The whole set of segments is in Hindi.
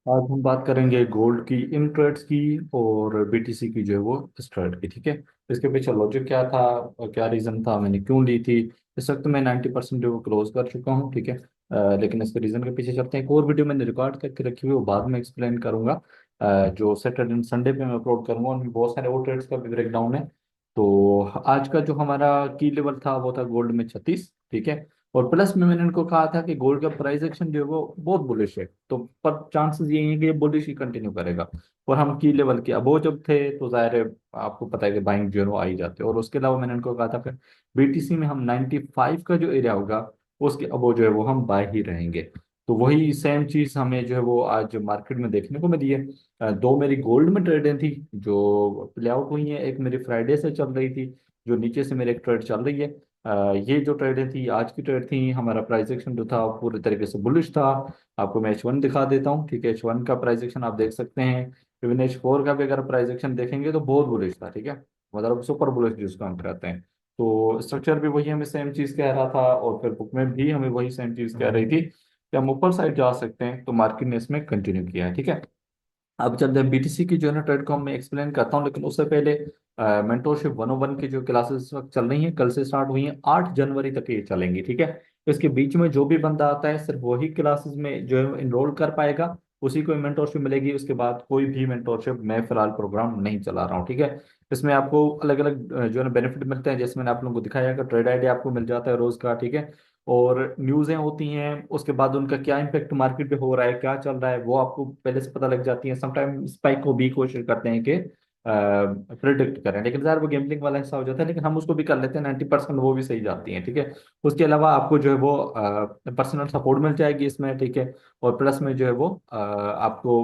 आज हम बात करेंगे गोल्ड की इन ट्रेड्स की और बीटीसी की जो है वो इस ट्रेड की। ठीक है, इसके पीछे लॉजिक क्या था और क्या रीजन था, मैंने क्यों ली थी। इस वक्त मैं 90% जो वो क्लोज कर चुका हूँ। ठीक है, लेकिन इसके रीजन के पीछे चलते हैं। एक और वीडियो मैंने रिकॉर्ड करके रखी हुई है, वो बाद में एक्सप्लेन करूंगा। जो सैटरडे एंड संडे पे मैं अपलोड करूंगा, उनमें बहुत सारे और ट्रेड्स का भी ब्रेकडाउन है। तो आज का जो हमारा की लेवल था वो था गोल्ड में 36। ठीक है, और प्लस में मैंने उनको कहा था कि गोल्ड का प्राइस एक्शन जो है वो बहुत बुलिश है, तो पर चांसेस यही है कि ये बुलिश ही कंटिन्यू करेगा। और हम की लेवल के अबो जब थे तो जाहिर है आपको पता है कि बाइंग जो है वो आ ही जाते हैं। और उसके अलावा मैंने उनको कहा था कि बीटीसी में हम 95 का जो एरिया होगा उसके अबो जो है वो हम बाय ही रहेंगे। तो वही सेम चीज हमें जो है वो आज मार्केट में देखने को मिली है। दो मेरी गोल्ड में ट्रेडें थी जो प्ले आउट हुई हैं। एक मेरी फ्राइडे से चल रही थी, जो नीचे से मेरी एक ट्रेड चल रही है। ये जो ट्रेडें थी आज की ट्रेड थी। हमारा प्राइस एक्शन जो था वो पूरे तरीके से बुलिश था। आपको मैं H1 दिखा देता हूँ। ठीक है, H1 का प्राइस एक्शन आप देख सकते हैं। इवन H4 का भी अगर प्राइस एक्शन देखेंगे तो बहुत बुलिश था। ठीक है, मतलब सुपर बुलिश जिसको हम कहते हैं। तो स्ट्रक्चर भी वही हमें सेम चीज कह रहा था, और फिर बुक में भी हमें वही सेम चीज कह रही थी कि हम ऊपर साइड जा सकते हैं। तो मार्केट ने इसमें कंटिन्यू किया है। ठीक है, अब चलते हैं बीटीसी की जो है ना ट्रेड को हम मैं एक्सप्लेन करता हूँ, लेकिन उससे पहले मेंटोरशिप 101 की जो क्लासेस इस वक्त चल रही हैं, कल से स्टार्ट हुई हैं, 8 जनवरी तक ये चलेंगी। ठीक है, इसके बीच में जो भी बंदा आता है सिर्फ वही क्लासेस में जो है इनरोल कर पाएगा, उसी को मेंटोरशिप मिलेगी। उसके बाद कोई भी मेंटोरशिप मैं फिलहाल प्रोग्राम नहीं चला रहा हूँ। ठीक है, इसमें आपको अलग अलग जो है ना बेनिफिट मिलते हैं, जैसे मैंने आप लोगों को दिखाया कि ट्रेड आइडिया आपको मिल जाता है रोज का। ठीक है, और न्यूज़ें होती हैं, उसके बाद उनका क्या इम्पेक्ट मार्केट पे हो रहा है, क्या चल रहा है, वो आपको पहले से पता लग जाती है। समटाइम स्पाइक को भी कोशिश करते हैं कि प्रिडिक्ट करें, लेकिन यार वो गेमलिंग वाला हिस्सा हो जाता है, लेकिन हम उसको भी कर लेते हैं। 90% वो भी सही जाती हैं। ठीक है, उसके अलावा आपको जो है वो पर्सनल सपोर्ट मिल जाएगी इसमें। ठीक है, और प्लस में जो है वो आपको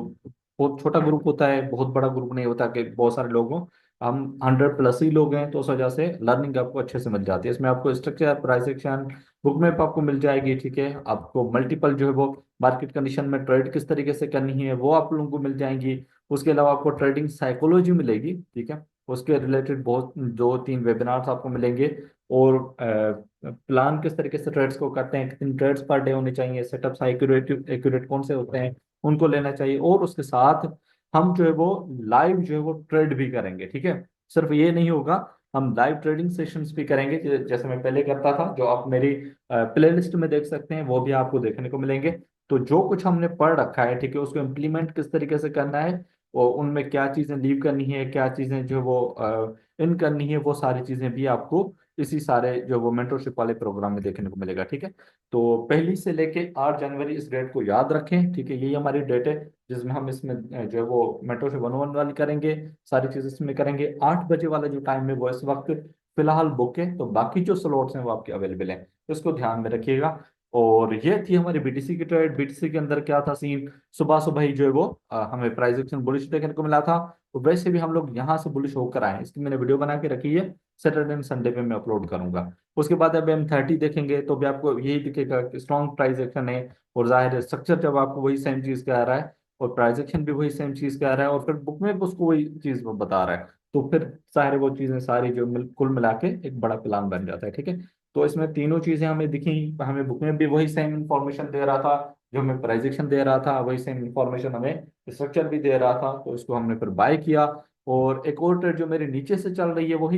बहुत छोटा ग्रुप होता है, बहुत बड़ा ग्रुप नहीं होता कि बहुत सारे लोग हों। हम 100+ ही लोग हैं, तो उस वजह से लर्निंग आपको अच्छे से मिल जाती है। इसमें आपको structure, price action, book map आपको मिल जाएगी। ठीक है, आपको मल्टीपल जो है वो मार्केट कंडीशन में ट्रेड किस तरीके से करनी है वो आप लोगों को मिल जाएंगी। उसके अलावा आपको ट्रेडिंग साइकोलॉजी मिलेगी। ठीक है, उसके रिलेटेड बहुत 2-3 वेबिनार्स आपको मिलेंगे। और प्लान किस तरीके से ट्रेड्स को करते हैं, कितनी ट्रेड्स पर डे होनी चाहिए, सेटअप्स एक्यूरेट एक्यूरेट कौन से होते हैं, उनको लेना चाहिए। और उसके साथ हम जो है वो लाइव जो है वो ट्रेड भी करेंगे। ठीक है, सिर्फ ये नहीं होगा, हम लाइव ट्रेडिंग सेशंस भी करेंगे, जैसे मैं पहले करता था, जो आप मेरी प्लेलिस्ट में देख सकते हैं, वो भी आपको देखने को मिलेंगे। तो जो कुछ हमने पढ़ रखा है, ठीक है, उसको इम्प्लीमेंट किस तरीके से करना है, और उनमें क्या चीजें लीव करनी है, क्या चीजें जो वो इन करनी है, वो सारी चीजें भी आपको इसी सारे जो वो मेंटरशिप वाले प्रोग्राम में देखने को मिलेगा। ठीक है, तो पहली से लेके 8 जनवरी इस डेट को याद रखें। ठीक है, यही हमारी डेट है जिसमें हम इसमें जो है वो मेंटरशिप 101 वाली करेंगे, सारी चीजें इसमें करेंगे। 8 बजे वाला जो टाइम है वो इस वक्त फिलहाल बुक है, तो बाकी जो स्लॉट्स हैं वो आपके अवेलेबल हैं, इसको ध्यान में रखिएगा। और ये थी हमारी बीटीसी की ट्रेड। बीटीसी के अंदर क्या था सीन, सुबह सुबह ही जो है वो हमें प्राइस एक्शन बुलिश देखने को मिला था। तो वैसे भी हम लोग यहाँ से बुलिश होकर आए हैं, इसकी मैंने वीडियो बना के रखी है, सैटरडे एंड संडे पे मैं अपलोड करूंगा। उसके बाद अब M30 देखेंगे तो भी आपको यही दिखेगा कि स्ट्रॉन्ग प्राइस एक्शन है। और जाहिर है स्ट्रक्चर जब आपको वही सेम चीज कह रहा है, और प्राइस एक्शन भी वही सेम चीज कह रहा है, और फिर बुक में भी उसको वही चीज वो बता रहा है, तो फिर सारे वो चीजें सारी जो कुल मिला के एक बड़ा प्लान बन जाता है। ठीक है, तो इसमें तीनों चीजें हमें दिखी। हमें बुक में भी वही सेम इंफॉर्मेशन दे रहा था, जो हमें प्राइजेक्शन दे रहा था, वही सेम इंफॉर्मेशन हमें स्ट्रक्चर भी दे रहा था, तो इसको हमने फिर बाय किया। और एक और ट्रेड जो मेरे नीचे से चल रही है वही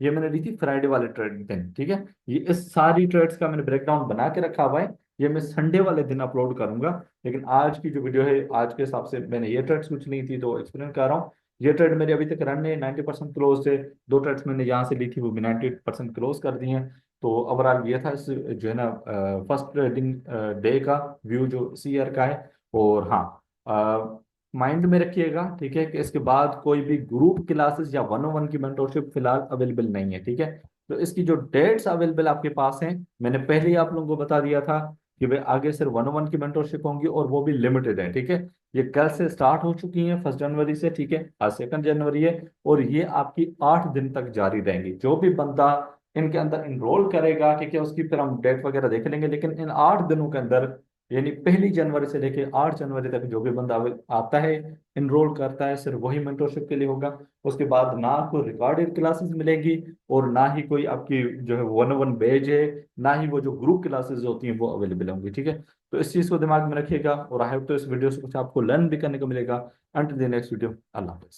ये मैंने ली थी फ्राइडे वाले ट्रेड दिन। ठीक है, ये इस सारी ट्रेड्स का मैंने ब्रेकडाउन बना के रखा हुआ है, ये मैं संडे वाले दिन अपलोड करूंगा। लेकिन आज की जो वीडियो है, आज के हिसाब से मैंने ये ट्रेड्स कुछ नहीं थी तो एक्सप्लेन कर रहा हूँ। ये ट्रेड मेरी अभी तक रन है, 90% क्लोज थे। दो ट्रेड्स मैंने यहाँ से ली थी, वो भी 90% क्लोज कर दी हैं। तो ओवरऑल ये था इस जो है ना फर्स्ट ट्रेडिंग डे का व्यू जो सी ईयर का है। और हाँ, माइंड में रखिएगा, ठीक है, कि इसके बाद कोई भी ग्रुप क्लासेस या 101 की मेंटोरशिप फिलहाल अवेलेबल नहीं है। ठीक है, तो इसकी जो डेट्स अवेलेबल आपके पास हैं, मैंने पहले ही आप लोगों को बता दिया था कि भाई आगे सिर्फ 101 की मेंटोरशिप होंगी, और वो भी लिमिटेड है। ठीक है, ये कल से स्टार्ट हो चुकी है 1 जनवरी से। ठीक है, आज 2 जनवरी है, और ये आपकी 8 दिन तक जारी रहेंगी। जो भी बंदा इनके अंदर इनरोल करेगा, ठीक है, उसकी फिर हम डेट वगैरह देख लेंगे, लेकिन इन 8 दिनों के अंदर यानी 1 जनवरी से लेके 8 जनवरी तक जो भी बंदा आता है, इनरोल करता है, सिर्फ वही मेंटोरशिप के लिए होगा। उसके बाद ना कोई रिकॉर्डेड क्लासेस मिलेगी, और ना ही कोई आपकी जो है 101 बैच है, ना ही वो जो ग्रुप क्लासेस होती हैं वो अवेलेबल होंगी, ठीक है। तो इस चीज़ को दिमाग में रखिएगा, और आई होप तो इस वीडियो से कुछ आपको लर्न भी करने को मिलेगा। अंटिल द नेक्स्ट वीडियो, अल्लाह हाफिज़।